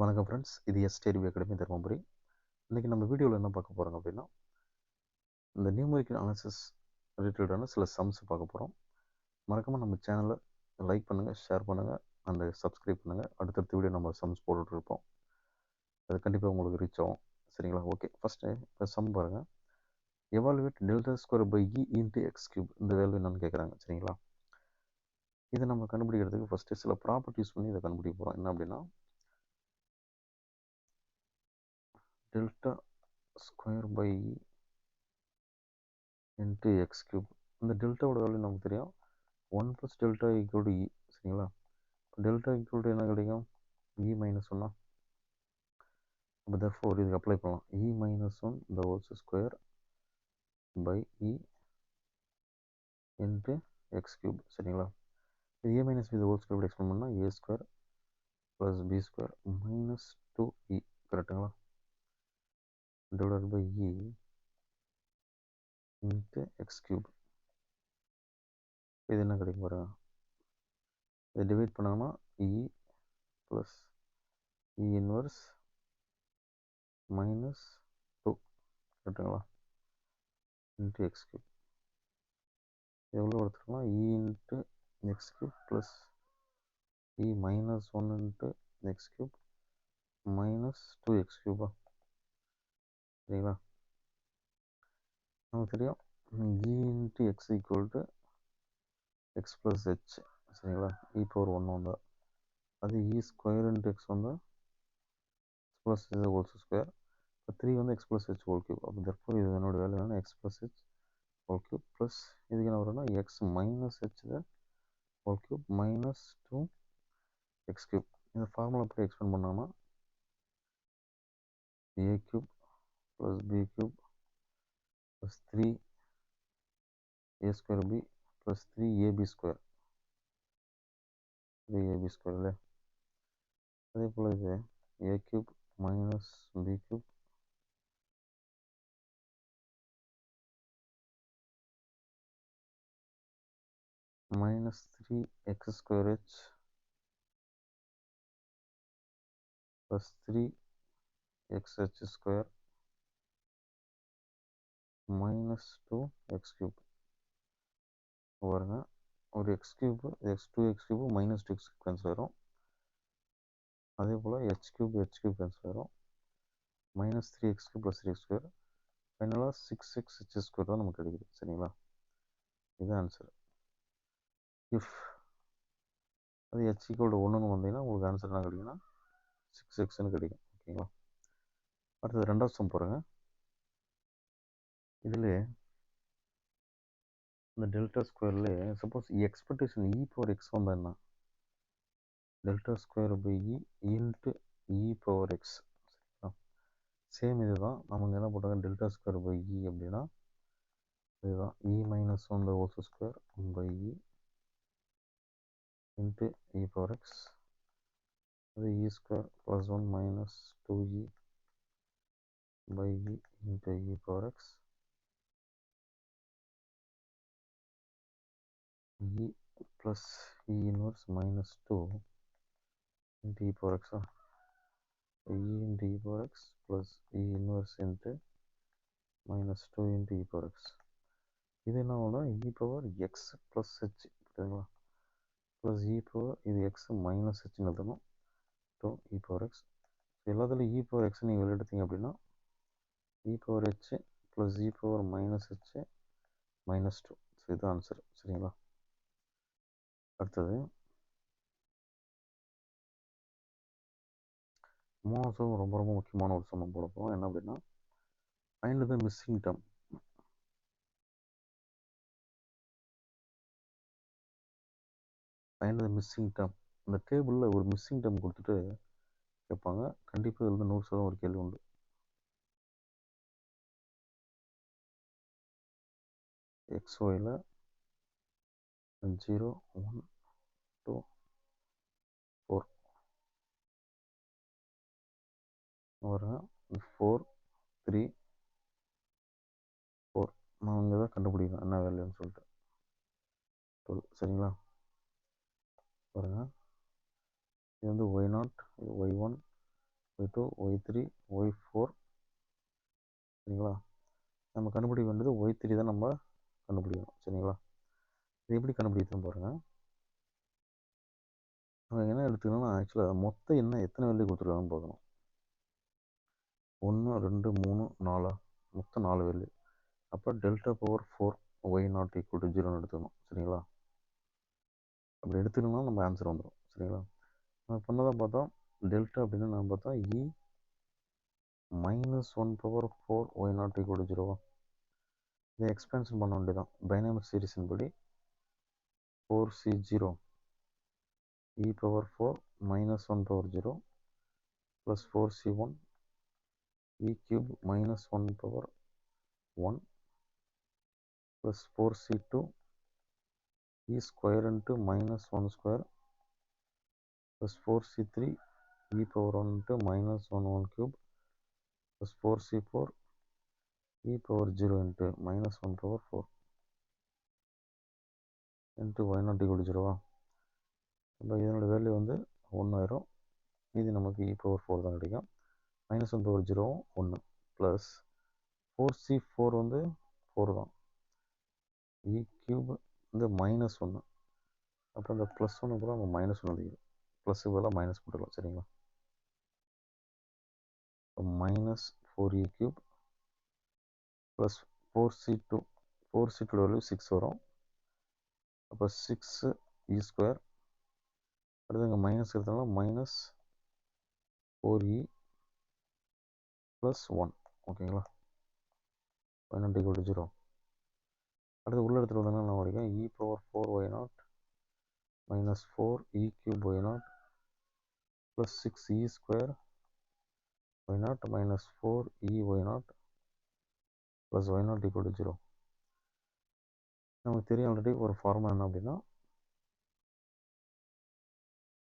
வணக்கம் ஃப்ரெண்ட்ஸ், இது எஸ்டிஆர்பி அகாடமி தருமபுரி. இன்றைக்கி நம்ம வீடியோவில் என்ன பார்க்க போகிறோம் அப்படின்னா, இந்த நியூமரிக்கல் அனாலிசிஸ் ரிலேட்டடான சில சம்ஸ் பார்க்க போகிறோம். மறக்காமல் நம்ம சேனலை லைக் பண்ணுங்கள், ஷேர் பண்ணுங்கள் அண்ட் சப்ஸ்கிரைப் பண்ணுங்கள். அடுத்தடுத்த வீடியோ நம்ம சம்ஸ் போட்டுட்ருப்போம். அது கண்டிப்பாக உங்களுக்கு ரீச் ஆகும். சரிங்களா? ஓகே, ஃபஸ்ட்டு இப்போ சம் பாருங்கள். Evaluate delta square by E into X cube. இந்த வேல்யூ என்னன்னு கேட்குறாங்க. சரிங்களா? இதை நம்ம கண்டுபிடிக்கிறதுக்கு ஃபஸ்ட்டு சில ப்ராப்பர்ட்டிஸ் பண்ணி இதை கண்டுபிடிக்க போகிறோம். என்ன அப்படின்னா, delta square by E into X cube. இந்த டெல்டாவோட வேல்யூ நமக்கு தெரியும், 1 + டெல்டா ஈக்குவல் டு இ. சரிங்களா? டெல்டா ஈக்குவல் டு என்ன கிடைக்கும்? இ மைனஸ் ஒன்னா. அப்போ therefore இதுக்கு அப்ளை பண்ணலாம். E minus one the whole square by E into X cube. சரிங்களா? இது a minus b the whole square explain பண்ணால் a square plus b square minus 2இ. கரெக்டுங்களா? Divided by E into X cube. இது என்ன கிடைக்கும் பாருங்க. இதை டிவைட் பண்ணோம்னா e plus e inverse minus 2. கரெக்டுங்களா? இன்ட்டு எக்ஸ் கியூப் எவ்வளோ எடுத்துக்கலாம்? E into X cube plus e minus 1 into X cube minus 2 x கியூபா. சரிங்களா? நமக்கு தெரியும் e into x equal to x plus h. சரிங்களா? இ பவர் 1 வந்தால் அது இ ஸ்கொயர் இன்ட்டு எக்ஸ் வந்தால் x plus h whole square. இப்போ 3 வந்து x plus h whole cube. அப்போ தர்ஃபோர் இது என்னோட வேல்யூ என்னன்னா x plus h whole cube plus இதுக்கு என்ன வரும்னா x minus h whole cube minus 2 x cube. இந்த ஃபார்முலா எப்படி எக்ஸ்பிளைன் பண்ணோம்னா a cube plus b cube plus 3a square b plus 3ab square. 3ab square இல்லையா? அதே போல் இது a cube minus b cube minus 3x square h plus 3xh square minus 2x cube. பாருங்க, ஒரு X cube x cube minus 2x cancel ஆயிரும். அதே போல் h cube cancel ஆயிரும். Minus 3x cube plus 3x square ஃபைனலாக 6xh square தான் நமக்கு கிடைக்குது. சரிங்களா? இது ஆன்சர். இஃப் அது h ஈக்குவல் டு 1ன்னு வந்தீங்கன்னா உங்களுக்கு ஆன்சர் என்ன கிடைக்குன்னா 6xன்னு கிடைக்கும். ஓகேங்களா? அடுத்தது ரெண்டாவது சம் போகிறேங்க. இதில் இந்த டெல்டா ஸ்கொயரில் suppose expectation E power X வந்தால் என்ன? Delta square by E into E power X. சரிங்களா? சேம் இது தான். நமக்கு என்ன போட்டாங்க? டெல்டா ஸ்கொயர் பை இ அப்படின்னா இதுதான் e minus one the whole square by E into E power x. அது இ ஸ்கொயர் ப்ளஸ் 1 மைனஸ் 2இ by E into E power x e plus e inverse minus 2 into e power x. e into e power x plus e inverse into minus 2 into e power x. இது என்ன ஆகும்னா e power x plus h. புரியுதுங்களா? plus e power இது x minus h எழுதணும். 2 e power x. எல்லாத்துலையும் e power x நீங்கள் வெளியெடுத்தீங்க அப்படின்னா e power h plus e power minus h minus 2. So இது ஆன்சர். சரிங்களா? அடுத்தது மூணாவது சம் ரொம்ப ரொம்ப முக்கியமான ஒரு சமம் போட போகிறோம். என்ன அப்படின்னா find the missing term. Find the missing term. இந்த டேபிளில் ஒரு மிஸ்ஸிங் டேர்ம் கொடுத்துட்டு கேட்பாங்க. கண்டிப்பாக இதில் 100% ஒரு கேள்வி உண்டு. XYயில் 0 1 2 4 வர 4 3 4. நான் இங்கே தான் கண்டுபிடிக்கணும் என்ன வேல்யூன்னு சொல்லிட்டு 12. சரிங்களா? பாருங்க, இது வந்து y0, இது y1, into y3 y4 சரிங்களா. நம்ம கண்டுபிடிக்க வேண்டியது y3 தான் நம்ம கண்டுபிடிக்கணும் சரிங்களா. இது எப்படி கண்டுபிடிக்கணும் பாருங்கள். நம்ம என்ன எடுத்துக்கணும்னா ஆக்சுவலாக மொத்தம் என்ன எத்தனை வேல்யூ கொடுத்துருக்காங்கன்னு பார்க்கணும். 1 2 3 4 மொத்தம் 4 வேல்யூ. அப்போ delta power 4 y not equal to 0ன்னு எடுத்துக்கணும் சரிங்களா. அப்படி எடுத்துக்கணும்னா நம்ம ஆன்சர் வந்துடும் சரிங்களா. நம்ம பண்ணதான் பார்த்தோம் டெல்டா அப்படின்னு நம்ம பார்த்தோம் இ -1 power 4 y not equal to 0. இதை எக்ஸ்பேன்ஷன் பண்ண வேண்டியதான் டைனாமிக் சீரிஸின் படி 4c0 e power 4 -1 power 0 plus 4c1 e cube -1 power 1 plus 4c2 e square into -1 square plus 4c3 e power 1 into -1 cube plus 4c4 e power 0 into -1 power 4 into y not equal to 0. இப்போ இதனோட value வந்து 1 ஆயிரும். இது நமக்கு e power 4 தான் கிடைக்கும். -1 power 0 1 plus 4c4 வந்து 4 தான். e cube வந்து -1. அப்போ இந்த +1 கூட நம்ம -1 எழுதிக்கிறோம். ப்ளஸ்ஸுக்கு பதிலாக மைனஸ் போட்டுக்கலாம் சரிங்களா. -4e cube plus 4c2 4c2 value 6 வரும். அப்போ 6e ஸ்கொயர் அடுத்து இங்கே மைனஸ் எடுத்தோம்னா -4e + 1 ஓகேங்களா. y not equal to 0. அடுத்து உள்ள இடத்துல வந்தோம்னா நம்ம வரைக்கும் e power 4 y naught minus 4e cube y naught plus 6e square y naught minus 4e y naught plus y not equal to 0. நமக்கு தெரியும் ஆல்ரெடி ஒரு ஃபார்முலா என்ன அப்படின்னா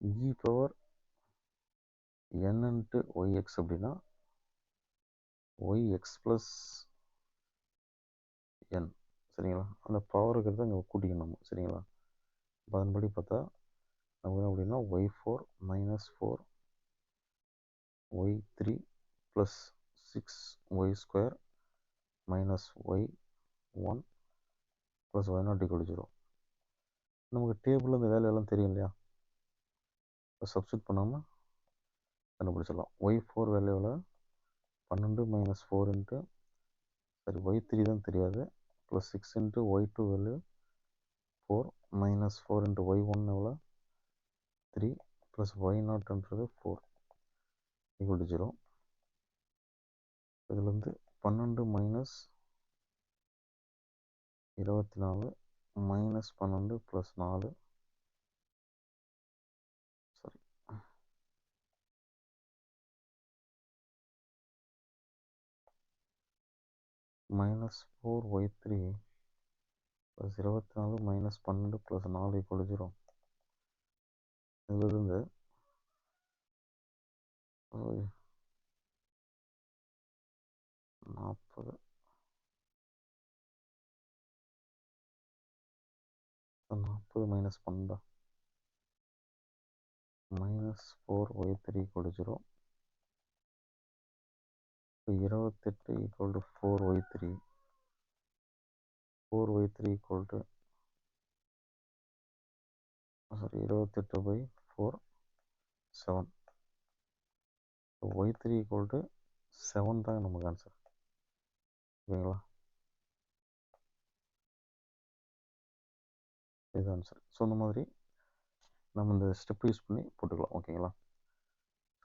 e power n into yx அப்படின்னா yx plus n சரிங்களா. அந்த power இருக்கிறத இங்கே கூட்டிக்கணும் நம்ம சரிங்களா. அப்போ அதன்படி பார்த்தா நமக்கு என்ன அப்படின்னா y4 minus 4 y3 plus 6y square minus y1 plus y not equal to 0. நமக்கு டேபிளில் இந்த வேலையெல்லாம் தெரியும் இல்லையா. இப்போ சப்ஸ்டியூட் பண்ணாமல் கண்டுபிடிச்சிடலாம். y4 வேல்யூவில் 12 minus 4 into சரி y3 தான் தெரியாது plus 6 into y2 value 4 minus 4 into y1 எவ்வளோ 3 plus y0ன்றது 4 equal to 0. இதுலேருந்து 12 minus 24 minus 12 plus 4 sorry minus 4y3 plus 24 minus 12 plus 4 equal to 0. இதிலிருந்து 40 minus 12 minus 4y3 equal to 0. 28 equal to 4y3 equal to sorry 28 by 4 7. y3 equal to 7 தான் நமக்கு answer ஓகேங்களா. இது answer. So இந்த மாதிரி நம்ம இந்த ஸ்டெப் யூஸ் பண்ணி போட்டுக்கலாம் ஓகேங்களா.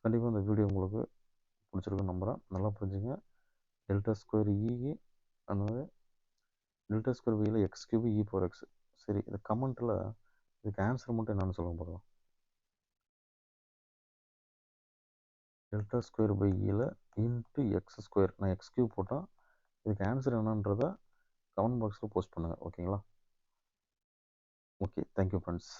கண்டிப்பாக இந்த வீடியோ உங்களுக்கு பிடிச்சிருக்குன்னு நம்புகிறேன். நல்லா புரிஞ்சுங்க. டெல்டா ஸ்கொயர் இ அதாவது டெல்டா ஸ்கொயர் வியில் x cube e power x. சரி இந்த கமெண்ட்டில் இதுக்கு ஆன்சர் மட்டும் என்னென்னு சொல்லுங்க பார்க்கலாம். டெல்டா ஸ்கொயர் பை இயில் இன்ட்டு எக்ஸ் ஸ்கொயர் நான் எக்ஸ் கியூப் போட்டால் இதுக்கு ஆன்சர் என்னன்றதை கமெண்ட் பாக்ஸில் போஸ்ட் பண்ணுங்கள் ஓகேங்களா. Okay thank you friends.